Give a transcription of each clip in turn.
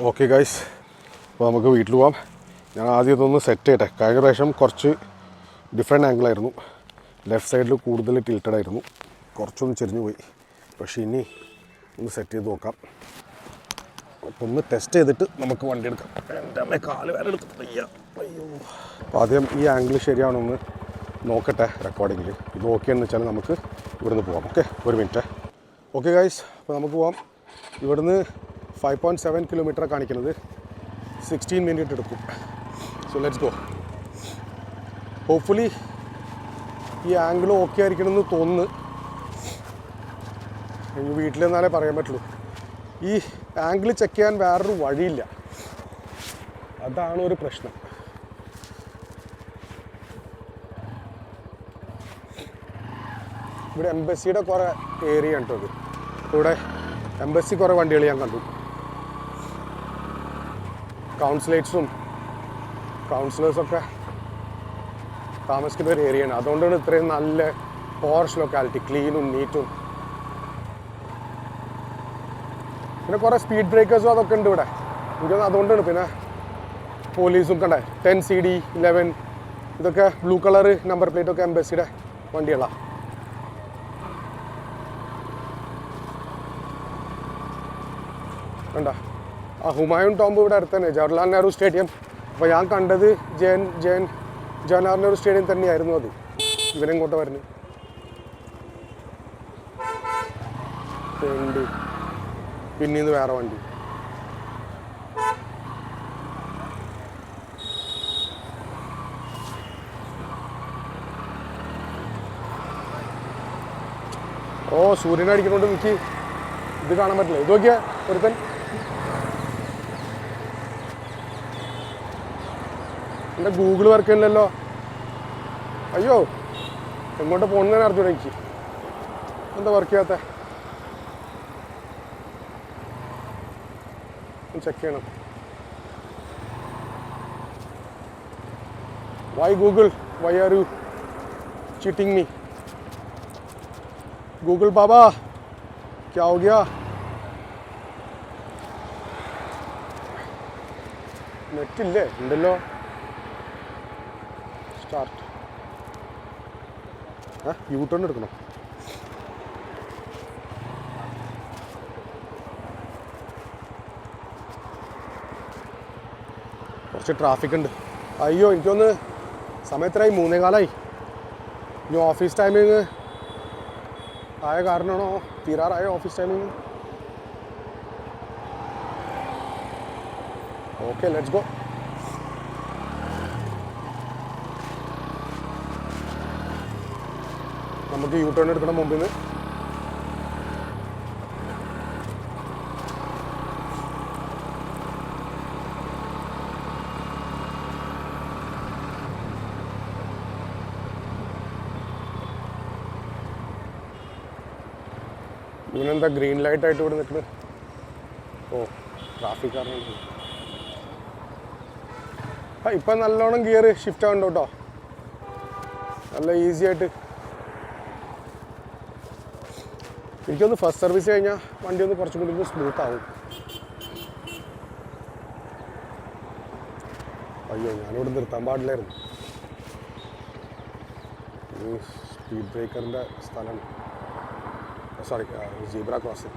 Okay guys, അപ്പോൾ നമുക്ക് വീട്ടിൽ പോകാം. ഞാൻ ആദ്യം ഇതൊന്ന് സെറ്റ് ചെയ്യട്ടെ. കഴിഞ്ഞ പ്രാവശ്യം കുറച്ച് ഡിഫറെൻറ്റ് ആംഗിളായിരുന്നു. ലെഫ്റ്റ് സൈഡിൽ കൂടുതൽ ടിൽറ്റഡ് ആയിരുന്നു, കുറച്ചൊന്ന് ചെരിഞ്ഞു പോയി. പക്ഷേ ഇനി ഒന്ന് സെറ്റ് ചെയ്ത് നോക്കാം. അപ്പോൾ ഒന്ന് ടെസ്റ്റ് ചെയ്തിട്ട് നമുക്ക് വണ്ടി എടുക്കാം. എൻ്റെ അമ്മ കാല് വേറെ എടുത്തിട്ട് അയ്യോ. അപ്പോൾ ആദ്യം ഈ ആംഗിൾ ശരിയാണെന്ന് നോക്കട്ടെ റെക്കോർഡിങ്ങിൽ. ഇത് ഓക്കെ എന്ന് വെച്ചാൽ നമുക്ക് ഇവിടുന്ന് പോകാം. ഓക്കെ, ഒരു മിനിറ്റ്. ഓക്കെ ഗൈസ്, അപ്പോൾ നമുക്ക് പോകാം. ഇവിടുന്ന് 5.7 കിലോമീറ്റർ കാണിക്കുന്നത്. 16 മിനിറ്റ് എടുക്കും. So let's go. ഹോപ്പ്ഫുള്ളി ഈ ആംഗിൾ ഓക്കെ ആയിരിക്കണമെന്ന് തോന്നുന്നു. എനിക്ക് വീട്ടിൽ നിന്നാലേ പറയാൻ പറ്റുള്ളൂ. ഈ ആംഗിൾ ചെക്ക് ചെയ്യാൻ വേറൊരു വഴിയില്ല, അതാണ് ഒരു പ്രശ്നം. ഇവിടെ എംബസിയുടെ കുറേ ഏരിയ ഉണ്ട്. അത് ഇവിടെ എംബസി കുറേ വണ്ടികൾ ഞാൻ കണ്ടു. കൗൺസിലേഴ്സൊക്കെ താമസിക്കുന്ന ഒരു ഏരിയയാണ്. അതുകൊണ്ടാണ് ഇത്രയും നല്ല പോർഷ് ലൊക്കാലിറ്റി, ക്ലീനും നീറ്റും. പിന്നെ കുറേ സ്പീഡ് ബ്രേക്കേഴ്സും അതൊക്കെ ഉണ്ട് ഇവിടെ. എനിക്കത് അതുകൊണ്ടാണ്. പിന്നെ പോലീസും കണ്ടേ 10 CD 11 ഇതൊക്കെ ബ്ലൂ കളർ നമ്പർ പ്ലേറ്റൊക്കെ എംബസിയുടെ വണ്ടികളാണ്. കണ്ട ആ ഹുമായൂൺ ടോംബ് ഇവിടെ അടുത്ത് തന്നെ, ജവഹർലാൽ നെഹ്റു സ്റ്റേഡിയം. അപ്പോൾ ഞാൻ കണ്ടത് ജവഹർലാൽ നെഹ്റു സ്റ്റേഡിയം തന്നെയായിരുന്നു. അത് ഇവനെങ്ങോട്ട് വരുന്നു. പിന്നീന്ന് വേറെ വണ്ടി. ഓ, സൂര്യനടിക്കുന്നോണ്ട് എനിക്ക് ഇത് കാണാൻ പറ്റില്ല. ഇത് നോക്കിയാ ഒരുത്തൻ. എൻ്റെ ഗൂഗിൾ വർക്ക് ചെയ്യുന്നില്ലല്ലോ. അയ്യോ, എങ്ങോട്ട് പോകുന്നതിന് അറിഞ്ഞൂടെ എനിക്ക്. എന്താ വർക്ക് ചെയ്യാത്ത? ചെക്ക് ചെയ്യണം. Why Google, why are you cheating me? Google बाबा क्या हो गया? നെറ്റ് ഇല്ലേ? ഉണ്ടല്ലോ. സ്റ്റാർട്ട്. യൂ ടേൺ എടുക്കണം. കുറച്ച് ട്രാഫിക് ഉണ്ട്. അയ്യോ, എനിക്കൊന്ന് സമയത്തിനായി 3:15. ഇനി ഓഫീസ് ടൈമിങ് ആയ കാരണമാണോ തീരാറായോ office timing? Okay, let's go. നമുക്ക് യൂ ടേൺ എടുക്കണം മുമ്പിൽ നിന്ന്. ഇവനെന്താ ഗ്രീൻ ലൈറ്റ് ആയിട്ട് ഇവിടെ നിൽക്കുന്നത്? ഓ, ട്രാഫിക് കാരണം. ഇപ്പം നല്ലോണം ഗിയർ ഷിഫ്റ്റ് ആവുന്നുണ്ട് കേട്ടോ, നല്ല ഈസി ആയിട്ട്. എനിക്കൊന്ന് ഫസ്റ്റ് സർവീസ് കഴിഞ്ഞാൽ വണ്ടി ഒന്ന് കുറച്ചും കൂടി സ്മൂത്ത് ആവും. അയ്യോ, ഞാനിവിടെ നിർത്താൻ പാടില്ലായിരുന്നു. ഈ സ്പീഡ് ബ്രേക്കറിൻ്റെ സ്ഥലമാണ്. Sorry, zebra crossing.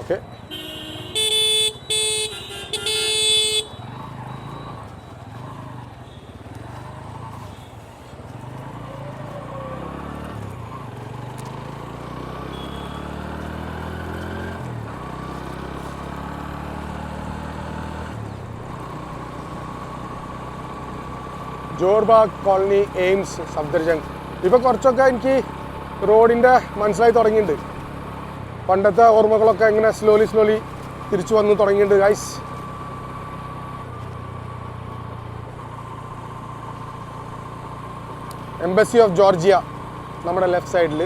Okay, Jor Bagh colony, AIIMS, Safdarjung. ഇപ്പോൾ കുറച്ചൊക്കെ എനിക്ക് റോഡിൻ്റെ മനസ്സിലായി തുടങ്ങിയിട്ടുണ്ട്. പണ്ടത്തെ ഓർമ്മകളൊക്കെ ഇങ്ങനെ സ്ലോലി തിരിച്ചു വന്ന് തുടങ്ങിയിട്ടുണ്ട് ഗൈസ്. എംബസി ഓഫ് ജോർജിയ നമ്മുടെ ലെഫ്റ്റ് സൈഡിൽ.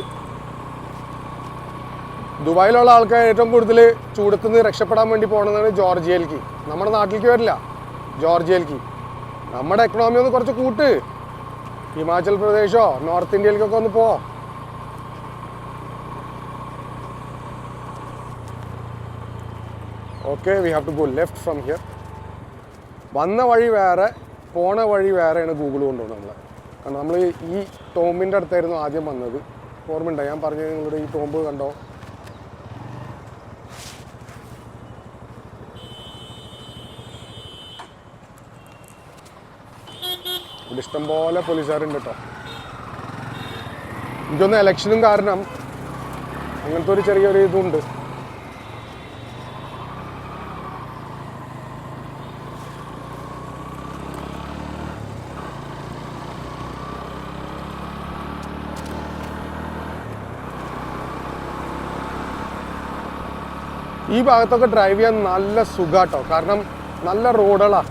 ദുബായിലുള്ള ആൾക്കാർ ഏറ്റവും കൂടുതൽ ചൂടത്തു നിന്ന് രക്ഷപ്പെടാൻ വേണ്ടി പോകുന്നതാണ് ജോർജിയയിലേക്ക്. നമ്മുടെ നാട്ടിലേക്ക് വരില്ല, ജോർജിയയിലേക്ക്. നമ്മുടെ എക്കണോമി ഒന്ന് കുറച്ച് കൂട്ട്, ഹിമാചൽ പ്രദേശോ നോർത്ത് ഇന്ത്യയിലേക്കൊക്കെ ഒന്ന് പോ. Okay, we have to go left from here. വന്ന വഴി വേറെ, പോണ വഴി വേറെയാണ് ഗൂഗിൾ കൊണ്ടുപോകുന്നത് നമ്മളെ. കാരണം നമ്മൾ ഈ ടോമ്പിൻ്റെ അടുത്തായിരുന്നു ആദ്യം വന്നത്. ഓർമ്മയുണ്ടോ ഞാൻ പറഞ്ഞത്? നിങ്ങളുടെ ഈ ടോമ്പ് കണ്ടോ? ഇവിടെ ഇഷ്ടംപോലെ പോലീസുകാരുണ്ട് കേട്ടോ. എനിക്കൊന്ന് ഇലക്ഷനും കാരണം അങ്ങനത്തെ ഒരു ചെറിയൊരു ഇതുണ്ട്. ഈ ഭാഗത്തൊക്കെ ഡ്രൈവ് ചെയ്യാൻ നല്ല സുഖാട്ടോ, കാരണം നല്ല റോഡുകളാണ്.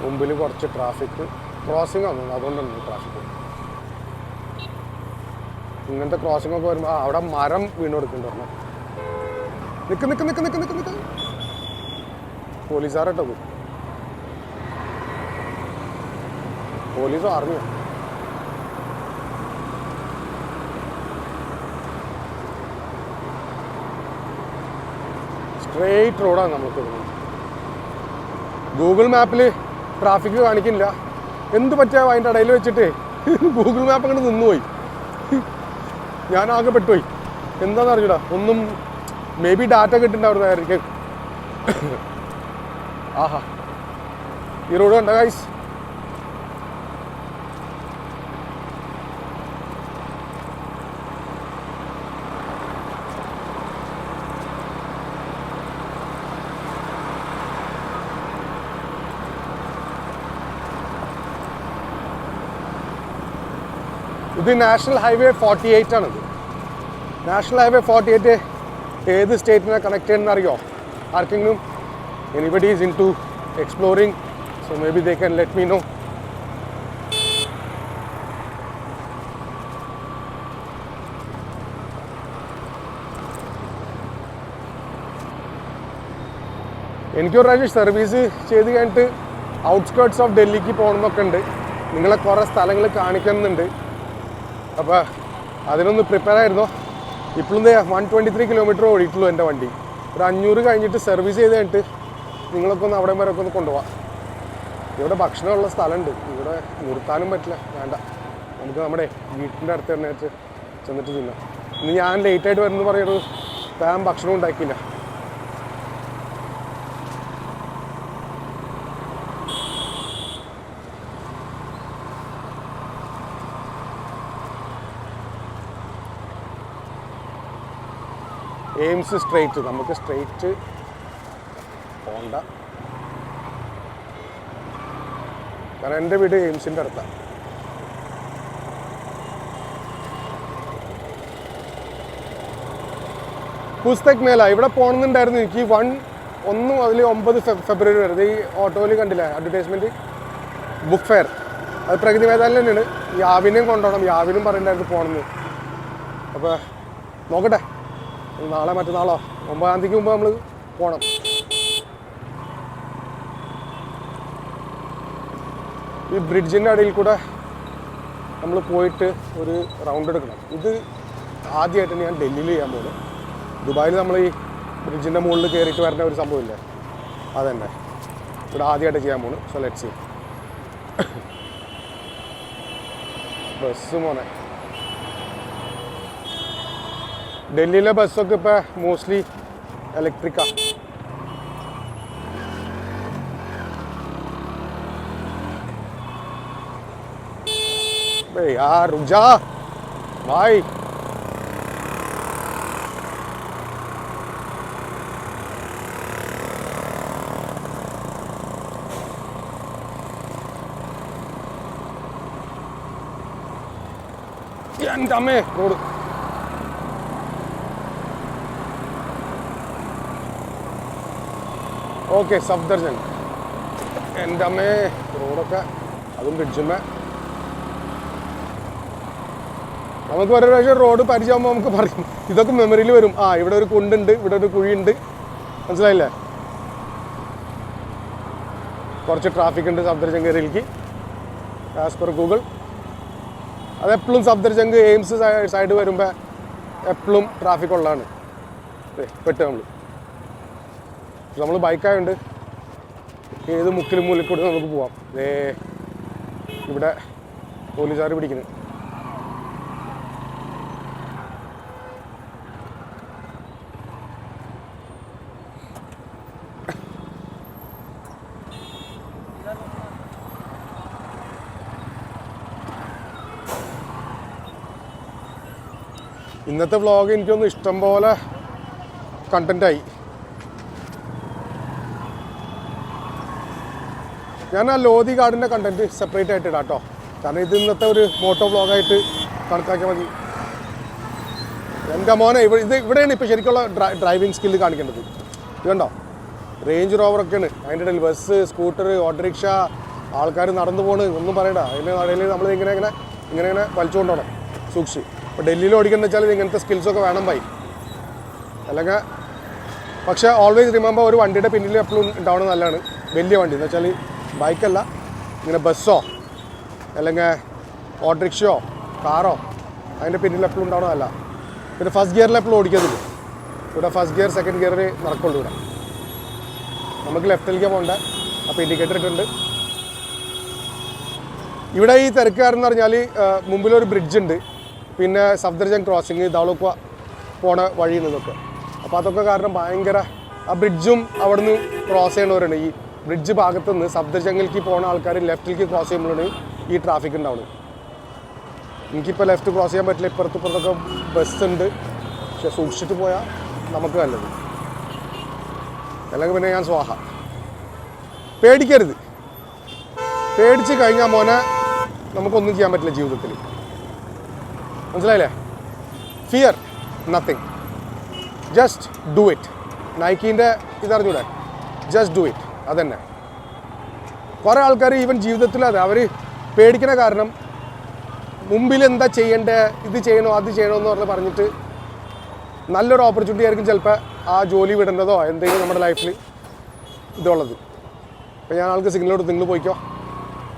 മുമ്പിൽ കുറച്ച് ട്രാഫിക് ക്രോസിംഗ് ആണ്, അതുകൊണ്ടാണ് ട്രാഫിക്. ഇങ്ങനത്തെ ക്രോസിംഗ് ഒക്കെ വരുമ്പോൾ അവിടെ മരം വീണ് കൊടുക്കുന്നുണ്ട് പറഞ്ഞു. നിക്ക് നിക്ക് നിക്ക് നിക്ക് നിക്ക് നിക്ക് പോലീസുകാരട്ടോ, പോലീസോ ആർമിയോ? സ്ട്രെയിറ്റ് റോഡാണ് നമുക്ക്. ഗൂഗിൾ മാപ്പിൽ ട്രാഫിക് കാണിക്കില്ല. എന്ത് പറ്റിയാൽ അതിൻ്റെ ഇടയിൽ വെച്ചിട്ട് ഗൂഗിൾ മാപ്പ് അങ്ങോട്ട് നിന്നുപോയി. ഞാൻ ആകെ പെട്ടുപോയി. എന്താണെന്ന് അറിഞ്ഞൂടാ, ഒന്നും മേ ബി ഡാറ്റ കിട്ടുന്നുണ്ടാവുന്നതായിരിക്കും. ആഹാ, ഈ റോഡ് കണ്ടോ ഗൈസ്? ഇത് നാഷണൽ ഹൈവേ 48 ആണിത്. നാഷണൽ ഹൈവേ 48 ഏത് സ്റ്റേറ്റിനെ കണക്ട് ചെയ്യുന്നതെന്ന് അറിയോ ആർക്കെങ്കിലും? Anybody is into exploring, so maybe they can let me know. എനിക്കൊരു പ്രാവശ്യം സർവീസ് ചെയ്ത് കഴിഞ്ഞിട്ട് ഔട്ട്സ്കേർട്സ് ഓഫ് ഡൽഹിക്ക് പോകണമെന്നൊക്കെ ഉണ്ട്. നിങ്ങളെ കുറേ സ്ഥലങ്ങൾ കാണിക്കുന്നുണ്ട്. അപ്പോൾ അതിനൊന്ന് പ്രിപ്പയർ ആയിരുന്നോ? ഇപ്പോഴും 123 കിലോമീറ്റർ ഓടിയിട്ടുള്ളൂ എൻ്റെ വണ്ടി. ഒരു 500 കഴിഞ്ഞിട്ട് സർവീസ് ചെയ്ത് കഴിഞ്ഞിട്ട് നിങ്ങളൊക്കെ ഒന്ന് അവിടെ വരെയൊക്കെ ഒന്ന് കൊണ്ടുപോകാം. ഇവിടെ ഭക്ഷണമുള്ള സ്ഥലമുണ്ട്, ഇവിടെ നിർത്താനും പറ്റില്ല. വേണ്ട, നമുക്ക് നമ്മുടെ വീട്ടിൻ്റെ അടുത്ത് തന്നെ ചെന്നിട്ട് തിന്നാം. ഇന്ന് ഞാൻ ലേറ്റായിട്ട് വരുമെന്ന് പറയുന്നത് താൻ ഭക്ഷണം ഉണ്ടാക്കിയില്ല. എയിംസ് സ്ട്രെയിറ്റ്, നമുക്ക് സ്ട്രെയിറ്റ് പോണ്ട. കാരണം എൻ്റെ വീട് എയിംസിൻ്റെ അടുത്താണ്. പുസ്തക് മേല ഇവിടെ പോകണമെന്നുണ്ടായിരുന്നു എനിക്ക്. 1 മുതൽ 9 ഫെബ്രുവരി വരെ. ഈ ഓട്ടോയിൽ കണ്ടില്ലേ അഡ്വർടൈസ്മെൻറ്റ്, ബുക്ക് ഫെയർ. അത് പ്രകൃതി മേധാവിൽ തന്നെയാണ്. യാവിനെയും കൊണ്ടുപോകണം, യാവിനും പറയണ്ടായിരുന്നു പോകണമെന്ന്. അപ്പോൾ നോക്കട്ടെ, നാളെ മറ്റന്നാളോ 9-ാം തീയതിക്ക് മുമ്പ് നമ്മൾ പോകണം. ഈ ബ്രിഡ്ജിൻ്റെ അടിയിൽ കൂടെ നമ്മൾ പോയിട്ട് ഒരു റൗണ്ട് എടുക്കണം. ഇത് ആദ്യമായിട്ട് ഞാൻ ഡൽഹിയിൽ ചെയ്യാൻ പോകുന്നത്. ദുബായിൽ നമ്മൾ ഈ ബ്രിഡ്ജിൻ്റെ മുകളിൽ കയറിയിട്ട് വരുന്ന ഒരു സംഭവമില്ലേ, അതന്നെ ഇവിടെ ആദ്യമായിട്ട് ചെയ്യാൻ പോകുന്നു. So let's see. ബസ് മോനെ, ഡൽഹിയിലെ ബസ്സൊക്കെ ഇപ്പോൾ മോസ്റ്റ്ലി ഇലക്ട്രിക്കാണ്. यार रुक जा भाई. എന്താമേ റോഡ്. ഓക്കെ, സഫ്ദർജംഗ്. എൻ്റെ അമ്മേ റോഡൊക്കെ അതും ബ്രിഡ്ജുമ്മേ. നമുക്ക് ഒരു പ്രാവശ്യം റോഡ് പരിചയമാകുമ്പോൾ നമുക്ക് പറയും, ഇതൊക്കെ മെമ്മറിയിൽ വരും. ആ, ഇവിടെ ഒരു കുണ്ടുണ്ട്, ഇവിടെ ഒരു കുഴിയുണ്ട്, മനസ്സിലായില്ലേ? കുറച്ച് ട്രാഫിക് ഉണ്ട് സഫ്ദർജംഗ് ആസ് പെർ ഗൂഗിൾ. അതെപ്പോഴും സഫ്ദർജംഗ് എയിംസ് സൈഡ് വരുമ്പോൾ എപ്പോഴും ട്രാഫിക് ഉള്ളതാണ്. പെട്ട് നമ്മൾ ബൈക്കായതുകൊണ്ട് ഏത് മുക്കിലും മൂലയിൽ കൂടി നമുക്ക് പോവാം. ഇവിടെ പോലീസുകാർ പിടിക്കുന്നത്. ഇന്നത്തെ വ്ളോഗ് എനിക്കൊന്ന് ഇഷ്ടം പോലെ കണ്ടൻറ്റായി. ഞാൻ ആ ലോധി കാർഡിൻ്റെ കണ്ടൻറ്റ് സെപ്പറേറ്റ് ആയിട്ട് ഇടാം കേട്ടോ. കാരണം ഇത് ഇന്നത്തെ ഒരു മോട്ടോ വ്ളോഗായിട്ട് കണക്കാക്കിയാൽ മതി. എൻ്റെ മോനെ ഇവിടെയാണ് ഇപ്പോൾ ശരിക്കുള്ള ഡ്രൈവിംഗ് സ്കില്ല് കാണിക്കേണ്ടത്. ഇത് കണ്ടോ, റേഞ്ച് റോവറൊക്കെയാണ് അതിൻ്റെ ഇടയിൽ. ബസ്, സ്കൂട്ടർ, ഓട്ടോറിക്ഷ, ആൾക്കാർ നടന്നു പോണ്, ഒന്നും പറയണ്ട. അതിൻ്റെ ഇടയിൽ നമ്മൾ ഇങ്ങനെ വലിച്ചുകൊണ്ടോണം, സൂക്ഷിച്ച്. ഇപ്പോൾ ഡൽഹിയിൽ ഓടിക്കുന്നത് വെച്ചാൽ ഇങ്ങനത്തെ സ്കിൽസൊക്കെ വേണം ബൈ. അല്ലെങ്കിൽ പക്ഷേ ഓൾവേസ് റിമെമ്പർ, ഒരു വണ്ടിയുടെ പിന്നിൽ എപ്പോഴും ഉണ്ടാവണം നല്ലതാണ്. വലിയ വണ്ടി എന്ന് വെച്ചാൽ ബൈക്കല്ല, ഇങ്ങനെ ബസ്സോ അല്ലെങ്കിൽ ഓട്ടോറിക്ഷയോ കാറോ അതിൻ്റെ പിന്നിൽ എപ്പോഴും ഉണ്ടാവണം നല്ല. പിന്നെ ഫസ്റ്റ് ഗിയറിൽ എപ്പോഴും ഓടിക്കത്തില്ല. ഇവിടെ ഫസ്റ്റ് ഗിയർ സെക്കൻഡ് ഗിയർ നടക്കുള്ളൂ. ഇവിടെ നമുക്ക് ലെഫ്റ്റിലേക്ക് പോകേണ്ട. അപ്പോൾ ഇൻഡിക്കേറ്റർ ഇട്ടുണ്ട്. ഇവിടെ ഈ തിരക്കുകാരെന്ന് പറഞ്ഞാൽ മുമ്പിലൊരു ബ്രിഡ്ജ് ഉണ്ട്, പിന്നെ സഫ്ദർജംഗ് ക്രോസിങ്, ദൗളക്വ പോണ വഴി നിന്നൊക്കെ. അപ്പോൾ അതൊക്കെ കാരണം ഭയങ്കര ആ ബ്രിഡ്ജും അവിടെ നിന്ന് ക്രോസ് ചെയ്യണവരാണ്. ഈ ബ്രിഡ്ജ് ഭാഗത്തു നിന്ന് സഫ്ദർജംഗിലേക്ക് പോകുന്ന ആൾക്കാർ ലെഫ്റ്റിലേക്ക് ക്രോസ് ചെയ്യുമ്പോഴാണ് ഈ ട്രാഫിക് ഉണ്ടാവുന്നത്. എനിക്കിപ്പോൾ ലെഫ്റ്റ് ക്രോസ് ചെയ്യാൻ പറ്റില്ല, ഇപ്പുറത്തൊക്കെ ബസ് ഉണ്ട്. പക്ഷെ സൂക്ഷിച്ചിട്ട് പോയാൽ നമുക്ക് നല്ലത്. അല്ലെങ്കിൽ പിന്നെ ഞാൻ സ്വാഹ. പേടിക്കരുത്. പേടിച്ച് കഴിഞ്ഞാൽ മോനെ നമുക്കൊന്നും ചെയ്യാൻ പറ്റില്ല ജീവിതത്തിൽ, മനസ്സിലായില്ലേ? Fear nothing, just do it. നൈക്കീൻ്റെ ഇതറിഞ്ഞൂടെ, ജസ്റ്റ് ഡു ഇറ്റ്. അതന്നെ. കുറേ ആൾക്കാർ ഈവൻ ജീവിതത്തിൽ അതെ അവർ പേടിക്കുന്ന കാരണം മുമ്പിൽ എന്താ ചെയ്യേണ്ടത്, ഇത് ചെയ്യണോ അത് ചെയ്യണോ എന്ന് പറഞ്ഞിട്ട് നല്ലൊരു ഓപ്പർച്യൂണിറ്റി ആയിരിക്കും ചിലപ്പോൾ ആ ജോലി വിടേണ്ടതോ എന്തെങ്കിലും നമ്മുടെ ലൈഫിൽ ഇതുള്ളത്. അപ്പോൾ ഞാൻ ആൾക്ക് സിഗ്നൽ കൊടുത്ത് നിങ്ങൾ പോയിക്കോ,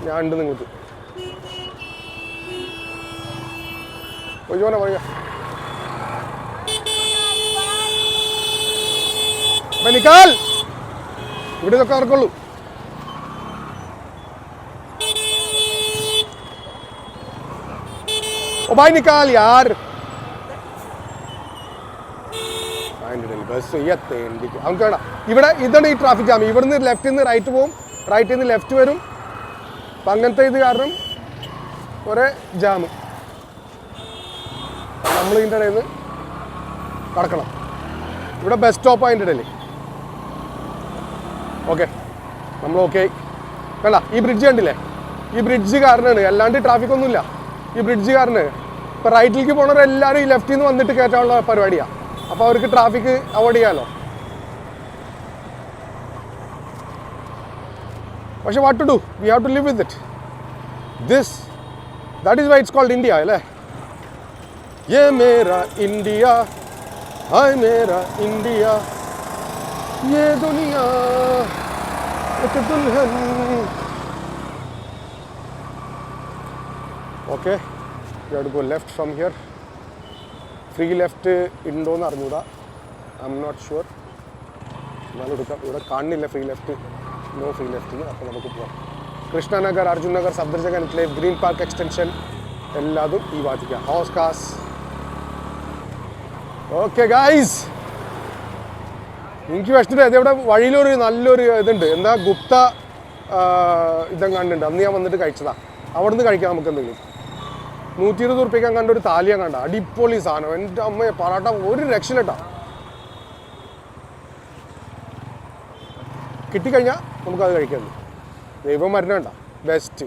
ഞാൻ ഉണ്ട് നിങ്ങൾക്ക് പോയിക്കോനെ പോയിക്കോ. അപ്പം നിക്കാൽ ഇവിടെ ഇതൊക്കെ നടക്കുള്ളൂ. ഓ ഭായ് നിക്കാൽ യാർ. ബസ് അവർക്ക് വേണ്ട. ഇവിടെ ഇതാണ് ഈ ട്രാഫിക് ജാം. ഇവിടുന്ന് ലെഫ്റ്റിൽ നിന്ന് റൈറ്റ് പോവും, റൈറ്റിൽ നിന്ന് ലെഫ്റ്റ് വരും. അപ്പം അങ്ങനത്തെ ഇത് കാരണം ഒരേ ജാമ്. നമ്മൾ ഇതിൻ്റെ ഇടയിൽ നിന്ന് കടക്കണം. ഇവിടെ ബസ് സ്റ്റോപ്പ് അതിൻ്റെ ഇടയിൽ. ഓക്കെ, നമ്മൾ ഓക്കെ കണ്ട. ഈ ബ്രിഡ്ജ് കണ്ടില്ലേ? ഈ ബ്രിഡ്ജ് കാരണമാണ്, അല്ലാണ്ട് ട്രാഫിക് ഒന്നുമില്ല. ഈ ബ്രിഡ്ജ് കാരണം ഇപ്പോൾ റൈറ്റിലേക്ക് പോകുന്നവരെല്ലാവരും ഈ ലെഫ്റ്റിൽ നിന്ന് വന്നിട്ട് കയറ്റാനുള്ള പരിപാടിയാണ്. അപ്പോൾ അവർക്ക് ട്രാഫിക് അവോയ്ഡ് ചെയ്യാമല്ലോ. പക്ഷെ what to do, we have to live with it. That is why it's called India അല്ലേ? യേ മേരാ ഇന്ത്യ, ഹായ് മേരാ ഇന്ത്യ, യേ ദുനിയാ एक दुल्हन. Okay, we have to go left from here. Free left ഉണ്ടോയെന്ന് അറിഞ്ഞൂടാ, ഐ എം നോട്ട് ഷുവർ. എന്നാലും എടുക്കാം. ഇവിടെ കാണുന്നില്ല ഫ്രീ ലെഫ്റ്റ്, നോ ഫ്രീ ലെഫ്റ്റിന്. അപ്പോൾ നമുക്ക് പോകാം. Krishnanagar, Arjun Nagar, Safdarjung enclave, green park extension എല്ലാതും ഈ ഭാഗത്തേക്ക്. ഹൗസ് കാസ്. ഓക്കെ ഗൈസ്, എനിക്ക് വിഷമിട്ട് അതേവിടെ വഴിയിലൊരു നല്ലൊരു ഇതുണ്ട്. എന്താ ഗുപ്ത ഇതെങ്ങാണ്ടുണ്ട്. അന്ന് ഞാൻ വന്നിട്ട് കഴിച്ചതാണ്. അവിടെ നിന്ന് കഴിക്കാം നമുക്ക് എന്തെങ്കിലും. 120 ഉറുപ്പിക കണ്ട ഒരു താലിയാൻ കണ്ട, അടിപൊളി സാധനം. എൻ്റെ അമ്മയെ പൊറാട്ട ഒരു രക്ഷയില്ലട്ടാ. കിട്ടിക്കഴിഞ്ഞാൽ നമുക്കത് കഴിക്കാം. ദൈവം മരുന്നുണ്ട, ബെസ്റ്റ്.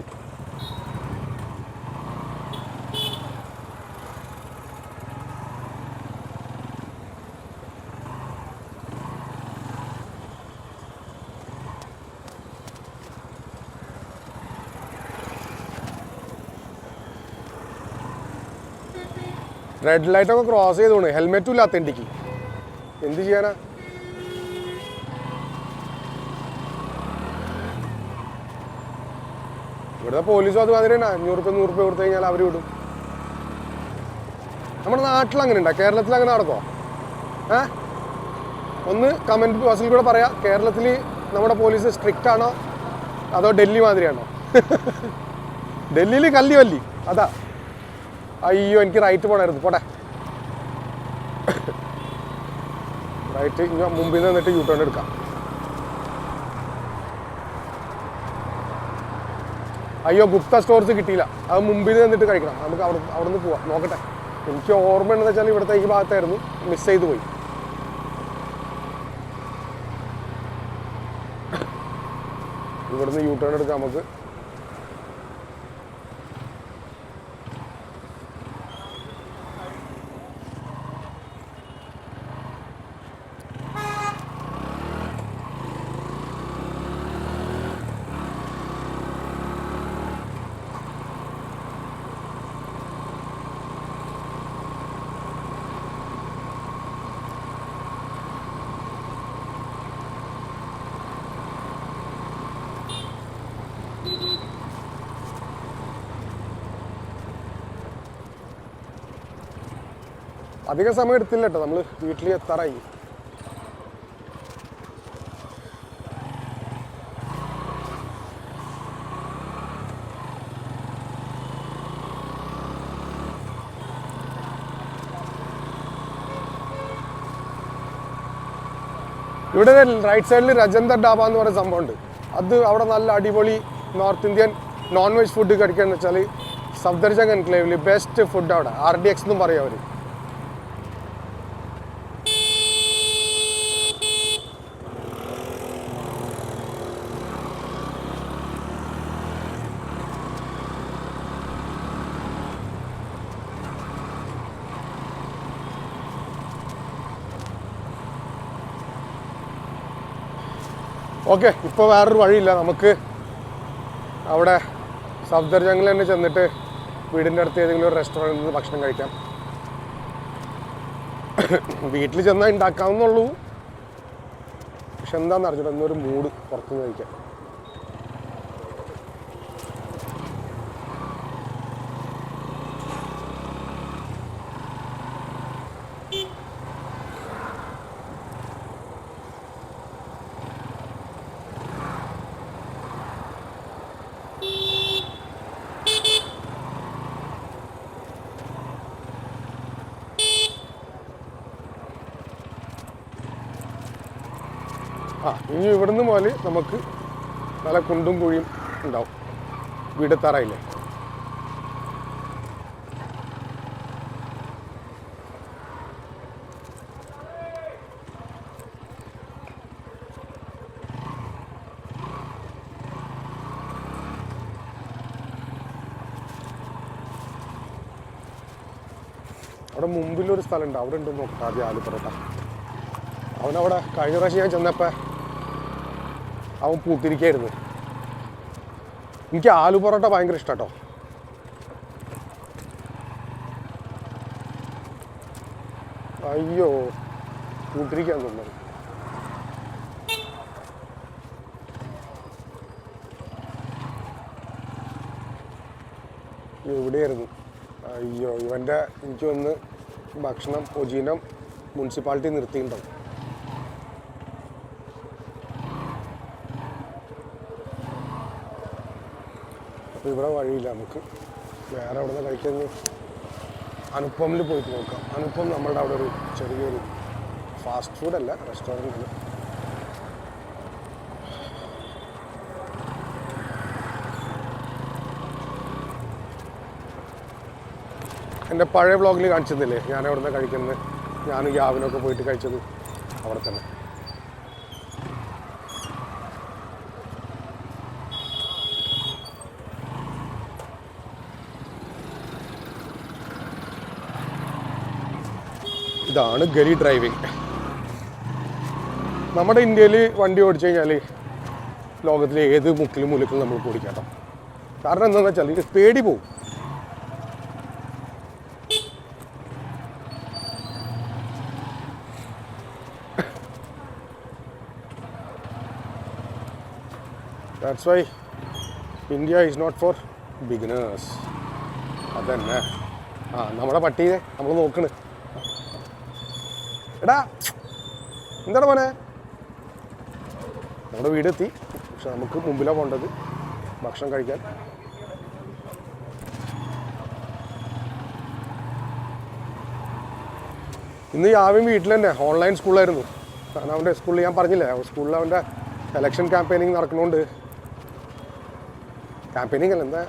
റെഡ് ലൈറ്റൊക്കെ ക്രോസ് ചെയ്ത് പോണേ, ഹെൽമെറ്റും ഇല്ലാത്ത വണ്ടിക്ക് എന്ത് ചെയ്യാനാ? ഇവിടുത്തെ പോലീസും അത് മാതിരി തന്നെ. 500 രൂപ 100 രൂപ കൊടുത്തു കഴിഞ്ഞാൽ അവർ വിടും. നമ്മുടെ നാട്ടിൽ അങ്ങനെ ഉണ്ടോ? കേരളത്തിൽ അങ്ങനെ നടക്കുമോ? ഒന്ന് കമൻറ്റ് ബോക്സിൽ കൂടെ പറയാം. കേരളത്തിൽ നമ്മുടെ പോലീസ് സ്ട്രിക്റ്റ് ആണോ അതോ ഡൽഹി മാതിരിയാണോ? ഡൽഹിയിൽ കല്ലി വല്ലി അതാ. അയ്യോ, എനിക്ക് റൈറ്റ് പോകണമായിരുന്നു. പോട്ടെ, റൈറ്റ് ഇനി മുമ്പിൽ നിന്ന് നിന്നിട്ട് യൂ ടേൺ എടുക്കാം. അയ്യോ, ഗുപ്ത സ്റ്റോർസ് കിട്ടിയില്ല. അത് മുമ്പിൽ നിന്നിട്ട് കഴിക്കണം. നമുക്ക് അവിടെ നിന്ന് പോവാം. നോക്കട്ടെ, എനിക്ക് ഓർമ്മ ഉണ്ടെന്ന് വെച്ചാൽ ഇവിടുത്തെ ഈ ഭാഗത്തായിരുന്നു, മിസ് ചെയ്ത് പോയി. ഇവിടുന്ന് യൂ ടേൺ എടുക്കാം നമുക്ക്. അധികം സമയം എടുത്തില്ല കേട്ടോ, നമ്മൾ വീട്ടിൽ എത്താറായി. ഇവിടെ റൈറ്റ് സൈഡിൽ രജന്ത ഡാബ എന്ന് പറയുന്ന സംഭവമുണ്ട്. അത് അവിടെ നല്ല അടിപൊളി north Indian non veg food കഴിക്കുകയെന്ന് വെച്ചാൽ സഫ്ദർജംഗ് എൻക്ലേവിൽ ബെസ്റ്റ് ഫുഡ് അവിടെ. RDX എന്നും പറയും അവർ. ഓക്കെ, ഇപ്പോൾ വേറൊരു വഴിയില്ല. നമുക്ക് അവിടെ സഫ്ദർജംഗിൽ തന്നെ ചെന്നിട്ട് വീടിൻ്റെ അടുത്ത് ഏതെങ്കിലും ഒരു റെസ്റ്റോറൻറ്റിൽ നിന്ന് ഭക്ഷണം കഴിക്കാം. വീട്ടിൽ ചെന്നാൽ ഉണ്ടാക്കാവുന്നുള്ളൂ, പക്ഷെ എന്താണെന്ന് അറിഞ്ഞിട്ട് എന്നൊരു മൂഡ് പുറത്തുനിന്ന് കഴിക്കാം. ഇനി ഇവിടുന്ന് മുതൽ നമുക്ക് നല്ല കുണ്ടും കുഴിയും ഉണ്ടാവും. വീടെത്താറായില്ലേ? അവിടെ മുമ്പിലൊരു സ്ഥലമുണ്ട്, അവിടെ ഉണ്ടെന്ന് നോക്കാം ആദ്യം. ആലു പൊറോട്ട. അവനവിടെ കഴിഞ്ഞ പ്രാവശ്യം ഞാൻ ചെന്നപ്പോൾ അവൻ പൂത്തിരിക്കായിരുന്നു. എനിക്ക് ആലു പൊറോട്ട ഭയങ്കര ഇഷ്ടം കേട്ടോ. അയ്യോ, പൂത്തിരിക്കാൻ തോന്നുന്നു. എവിടെയായിരുന്നു? അയ്യോ, ഇവൻ്റെ എനിക്ക് വന്ന് ഭക്ഷണം ഒജീനം മുനിസിപ്പാലിറ്റി നിർത്തിയിട്ടുണ്ടാവും. അപ്പോൾ ഇവിടെ വഴിയില്ല, നമുക്ക് വേറെ അവിടെ നിന്ന് കഴിക്കാൻ അനുപമിൽ പോയിട്ട് നോക്കാം. അനുപം നമ്മളുടെ അവിടെ ഒരു ചെറിയൊരു ഫാസ്റ്റ് ഫുഡല്ല, റെസ്റ്റോറൻറ്റിൽ. എൻ്റെ പഴയ വ്ളോഗിൽ കാണിച്ചതില്ലേ ഞാൻ അവിടെ നിന്ന് കഴിക്കുന്നത്, ഞാനും യാവിനൊക്കെ പോയിട്ട് കഴിച്ചത് അവിടെ തന്നെ. ഇതാണ് ഗലി ഡ്രൈവിംഗ്. നമ്മുടെ ഇന്ത്യയിൽ വണ്ടി ഓടിച്ചു കഴിഞ്ഞാൽ ലോകത്തിലെ ഏത് മുക്കിലും മുലുക്കിലും നമ്മൾ ഓടിക്കാം കേട്ടോ. കാരണം എന്താണെന്ന് വെച്ചാൽ ഇത് പേടി പോവും. That's why India is not for beginners. അതന്നെ. നമ്മുടെ പട്ടിയെ നമ്മൾ നോക്കണ്. എടാ എന്താണ് മോനെ? നമ്മുടെ വീടെത്തി. പക്ഷെ നമുക്ക് മുമ്പിലാണ് പോകേണ്ടത് ഭക്ഷണം കഴിക്കാൻ. ഇന്ന് യാവും വീട്ടിൽ തന്നെ ഓൺലൈൻ സ്കൂളായിരുന്നു. കാരണം അവൻ്റെ സ്കൂളിൽ ഞാൻ പറഞ്ഞില്ലേ, സ്കൂളിൽ അവൻ്റെ എലക്ഷൻ ക്യാമ്പയിനിങ് നടക്കുന്നതുകൊണ്ട്, ക്യാമ്പയിനിങ് അല്ല, എന്താ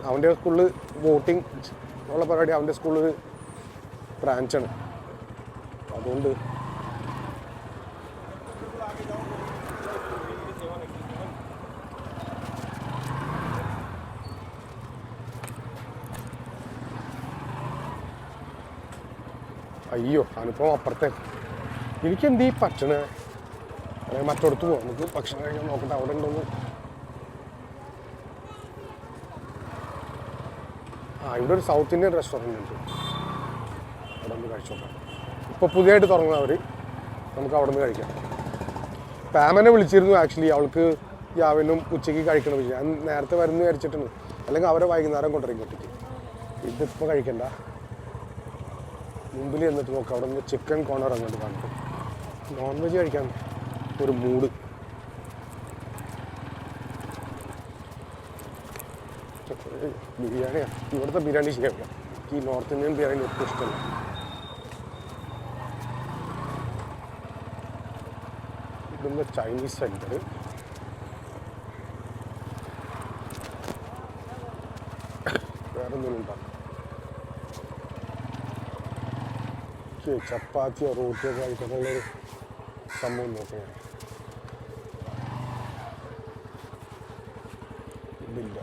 അവൻ്റെ സ്കൂളിൽ വോട്ടിംഗ് ഉള്ള പരിപാടി. അവൻ്റെ സ്കൂളിൽ ബ്രാഞ്ചാണ്. അതുകൊണ്ട് അയ്യോ അനുഭവം അപ്പുറത്തെ. എനിക്കെന്ത് ഈ പറ്റണേ? മറ്റടുത്ത് പോവാം, നമുക്ക് ഭക്ഷണം കഴിക്കാൻ നോക്കട്ടെ അവിടെ ഉണ്ടോന്ന്. ഇവിടെ ഒരു സൗത്ത് ഇന്ത്യൻ റെസ്റ്റോറൻറ്റ് ഉണ്ട്, അവിടെ നിന്ന് കഴിച്ചോക്കാം. ഇപ്പോൾ പുതിയതായിട്ട് തുടങ്ങുന്നവർ, നമുക്ക് അവിടെ നിന്ന് കഴിക്കാം. പാമനെ വിളിച്ചിരുന്നു ആക്ച്വലി, അവൾക്ക് യാവിനും ഉച്ചയ്ക്ക് കഴിക്കണം. ഞാൻ നേരത്തെ വരുന്നു വിചാരിച്ചിട്ടുണ്ട്, അല്ലെങ്കിൽ അവരെ വൈകുന്നേരം കൊണ്ടുവരും ഇങ്ങോട്ടേക്ക്. ഇതിപ്പോൾ കഴിക്കണ്ട, മുമ്പിൽ എന്നിട്ട് നോക്കാം. അവിടെ നിന്ന് ചിക്കൻ കോർണർ അങ്ങോട്ട് കാണിക്കും. നോൺ വെജ് കഴിക്കാൻ ഒരു മൂഡ്. ബിരിയാണിയാണ്, ഇവിടുത്തെ ബിരിയാണി ശരിയാവില്ല. ഈ നോർത്ത് ഇന്ത്യൻ ബിരിയാണി ഒട്ടും ഇഷ്ടമല്ല. ഇതൊന്ന് ചൈനീസ് സെൻറ്റർ. വേറെ എന്തെങ്കിലും ഉണ്ടാകും. ചപ്പാത്തിയോ റോട്ടിയോ കഴിക്കാനുള്ളൊരു സംഭവം നോക്കുകയാണ്. ഇതില്ല.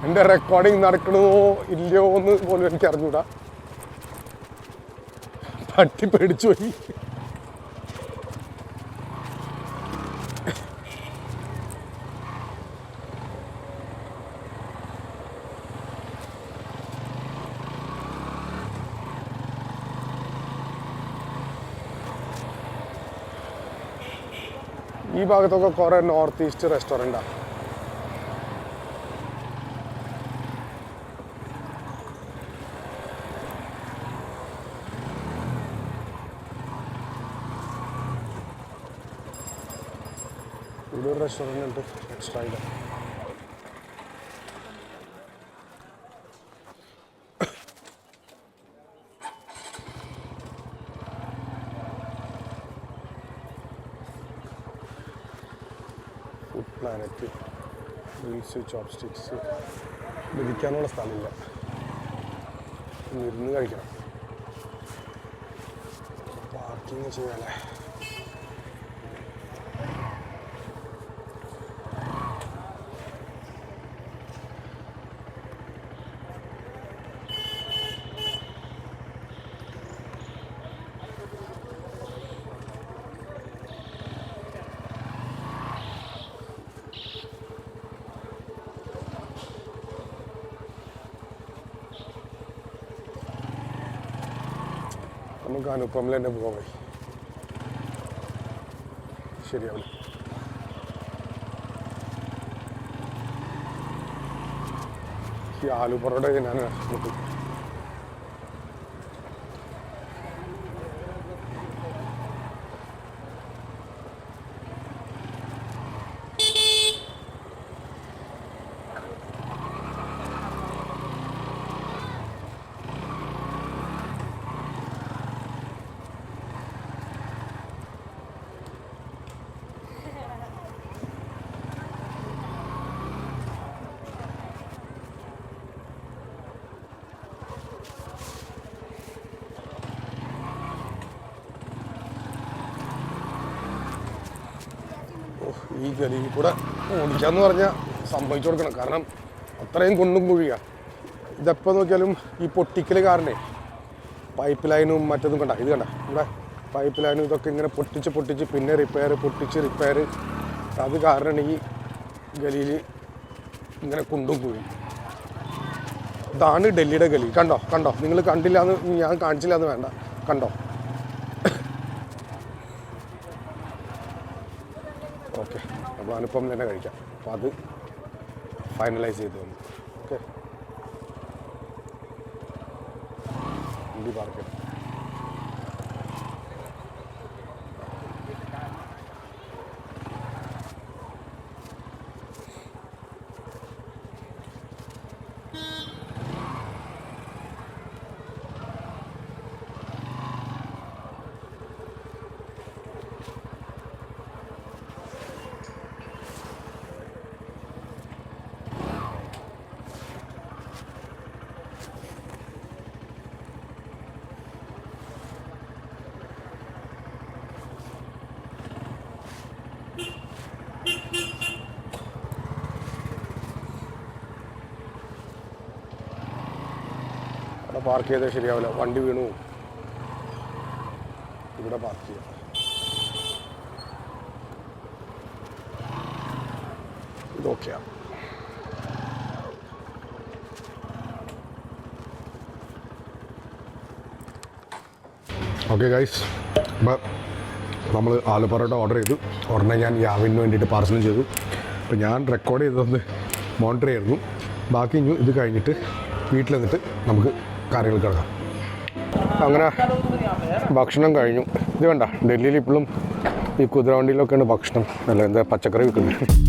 എൻ്റെ റെക്കോർഡിങ് നടക്കണോ ഇല്ലയോ എന്ന് പോലും എനിക്ക് അറിഞ്ഞൂടാ. പട്ടി പേടിച്ചു പോയി. ഈ ഭാഗത്തൊക്കെ കുറേ നോർത്ത് ഈസ്റ്റ് റെസ്റ്റോറൻറ്റാണ്. ഇവിടെ ഒരു റെസ്റ്റോറൻറ്റ് ഉണ്ട്, എക്സ്ട്രാ ഇത്. Food Planet, Wheels, Chopsticks. വിളിക്കാനുള്ള സ്ഥലമില്ല, ഇരുന്ന് കഴിക്കണം. പാർക്കിങ് ചെയ്യാനേ. നമുക്ക് അനുപമിൽ തന്നെ പോകാൻ ശരിയാവില്ല. ഈ ആലു പൊറോട്ട ഞാൻ കിട്ടും. ഈ ഗലിയിൽ കൂടെ ഓടിക്കാന്ന് പറഞ്ഞാൽ സംഭവിച്ചു കൊടുക്കണം. കാരണം അത്രയും കുണ്ടും കുഴിയാണ്. ഇതെപ്പോൾ നോക്കിയാലും ഈ പൊട്ടിക്കൽ കാരണേ പൈപ്പ് ലൈനും മറ്റതും കണ്ട. ഇത് കണ്ട, ഇവിടെ പൈപ്പ് ലൈനും ഇതൊക്കെ ഇങ്ങനെ പൊട്ടിച്ച് പിന്നെ റിപ്പയർ റിപ്പയർ. അത് കാരണം ഈ ഗലിയിൽ ഇങ്ങനെ കുണ്ടും കുഴി. ഇതാണ് ഡൽഹിയുടെ ഗലി. കണ്ടോ നിങ്ങൾ കണ്ടില്ല എന്ന് ഞാൻ കാണിച്ചില്ല എന്ന് വേണ്ട, കണ്ടോ. ഓക്കെ, അപ്പോൾ അനുപ്പം തന്നെ കഴിക്കാം. അപ്പോൾ അത് ഫൈനലൈസ് ചെയ്ത് തന്നു. ഓക്കെ, വണ്ടി പാർക്ക് ചെയ്യാം. അവിടെ പാർക്ക് ചെയ്താൽ ശരിയാവില്ല, വണ്ടി വീണു. ഇവിടെ പാർക്ക് ചെയ്യാം. ഇതൊക്കെയാണ്. ഓക്കെ ഗൈസ്, അപ്പം നമ്മൾ ആലു പൊറോട്ട ഓർഡർ ചെയ്തു. ഉടനെ ഞാൻ യാവിന് വേണ്ടിയിട്ട് പാർസലും ചെയ്തു. അപ്പോൾ ഞാൻ റെക്കോർഡ് ചെയ്തതൊന്ന് മോണിറ്റർ ചെയ്യായിരുന്നു. ബാക്കി ഇത് കഴിഞ്ഞിട്ട് വീട്ടിൽ നിന്നിട്ട് നമുക്ക് കാര്യങ്ങൾ കിടക്കാം. അങ്ങനെ ഭക്ഷണം കഴിഞ്ഞു. ഇത് വേണ്ട, ഡൽഹിയിൽ ഇപ്പോഴും ഈ കുതിരവണ്ടിയിലൊക്കെയാണ് ഭക്ഷണം, അല്ല എന്താ പച്ചക്കറി വിൽക്കുന്നത്.